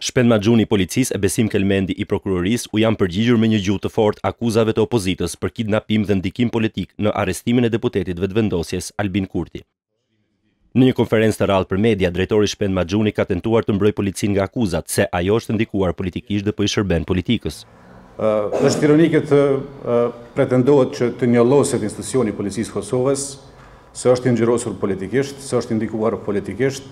Shpen Maxhuni i policisë e Besim Kelmendi i prokurorisë u janë përgjigjur me një gjuhë të fortë akuzave të opozitës për kidnapim dhe ndikim politik në arrestimin e deputetit vetëvendosjes Albin Kurti. Në një konferencë të rrallë për media, drejtori Shpen Maxhuni ka tentuar të mbrojë policinë nga akuzat se ajo është ndikuar politikisht dhe po i shërben politikës. Është ironike të pretendohet që të njolloset institucioni i policisë Kosovës, se është ingjirosur politikisht, se është ndikuar politikisht,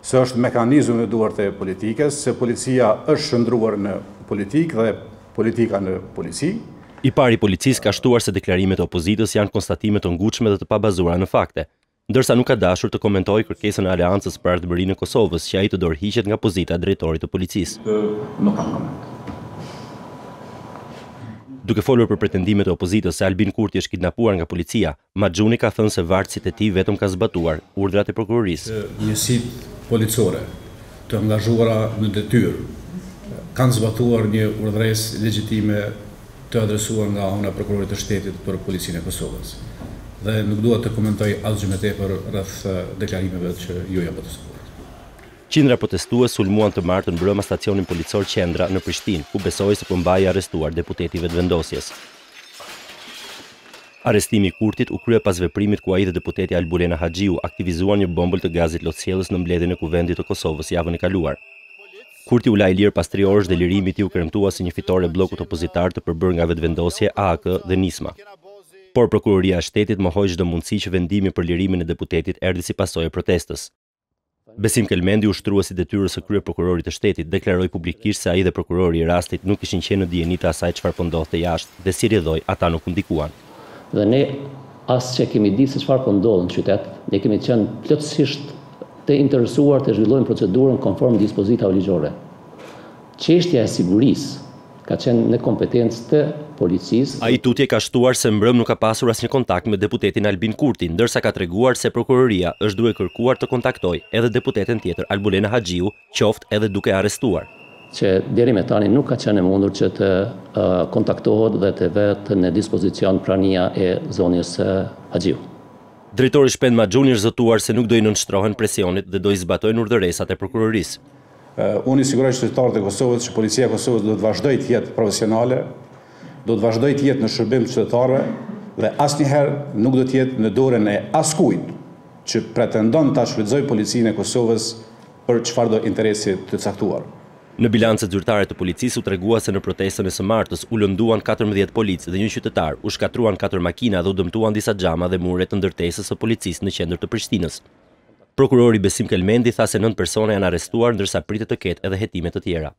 se është mekanizëm në duart e politikës, se policia është shndruar në politikë dhe politika në polici. I pari i policisë ka shtuar se deklarimet e opozitës janë konstatime të ngutshme dhe të pabazuara në fakte, ndërsa nuk ka dashur të komentojë kërkesën e Aleancës për Ardhmërinë e Kosovës, që ai të dorëhiqet nga pozita e drejtorit të policisë. Nuk kam koment. Duke folur për pretendimet e opozitës se Albin Kurti është kidnapuar nga policia, Maxhuni ka thënë se vartësit e tij vetëm ka zbatuar urdhrat e prokurorisë. Njësitë policore të angazhuara në detyrë kanë zbatuar një urdhëresë legjitime të adresuar nga ana e prokurorit të shtetit për policinë e Kosovës. Dhe nuk dua të komentoj asgjë më tepër rreth deklarimeve që ju ja botuar. Qindra protestues sulmuan të martën mbrëmë stacionin policor Qendra në Prishtinë, ku besoi se po mbahej arrestuar deputeti vetëvendosjes. Arrestimi i Kurtit u krye pas veprimit ku ai dhe deputeti Albulena Haxhiu aktivizuan një bombull të gazit lotësjellës në mbledhjen e kuvendit të Kosovës javën e kaluar. Kurti u la i lirë pas 3 orësh dhe lirimi i tij u kremtua si një fitore e bllokut opozitar të përbërë nga vetëvendosje, AAK dhe Nisma. Por prokuroria e shtetit mohoi çdo mundësi që vendimi për lirimin e deputetit erdhi si pasojë e protestës. Besim Kelmendi, ushtruesi detyrës së kryeprokurorit të shtetit, deklaroi publikisht se ai dhe prokurori i rastit nuk kishin qenë në dijeni të asaj çfarë po ndodhte jashtë dhe si rrjedhoi ata nuk u ndikuan. Dhe ne as që kemi ditë se çfarë po ndodh në qytet, ne kemi qenë plotësisht të interesuar të zhvillojmë procedurën konform dispozitave ligjore. Çështja e sigurisë ka qenë në kompetencë të policisë. Ai tutje ka shtuar se mbrëm nuk ka pasur asnjë kontakt me deputetin Albin Kurti, ndërsa ka treguar se prokuroria është duke kërkuar të kontaktojë edhe deputeten tjetër Albulena Haxhiu, qoftë edhe duke arrestuar. Që deri me tani nuk ka qenë e mundur që të kontaktohet dhe të vetë në dispozicion prania e zonës Haxhiu. Drejtori Shpen Maxhuni është zotuar se nuk do i nënshtrohen presionit dhe do i zbatojnë urdhëresat e prokurorisë. Unë i siguroj qytetarët e Kosovës që policia e Kosovës do të vazhdojë të jetë profesionale, do të vazhdojë të jetë në shërbim të qytetarëve dhe asnjëherë nuk do të jetë në dorën e askujt që pretendon ta shfrytëzojë policinë e Kosovës për çfarëdo interesi të caktuar. Në bilancet zyrtare të policisë u tregua se në protestën e së martës u lënduan 14 policë dhe një qytetar, u shkatruan 4 makina dhe u dëmtuan disa xhama dhe mure të ndërtesës së policisë në qendër të Prishtinës. Prokurori Besim Kelmendi tha se 9 persona janë arrestuar ndërsa pritet të ketë edhe hetime të tjera.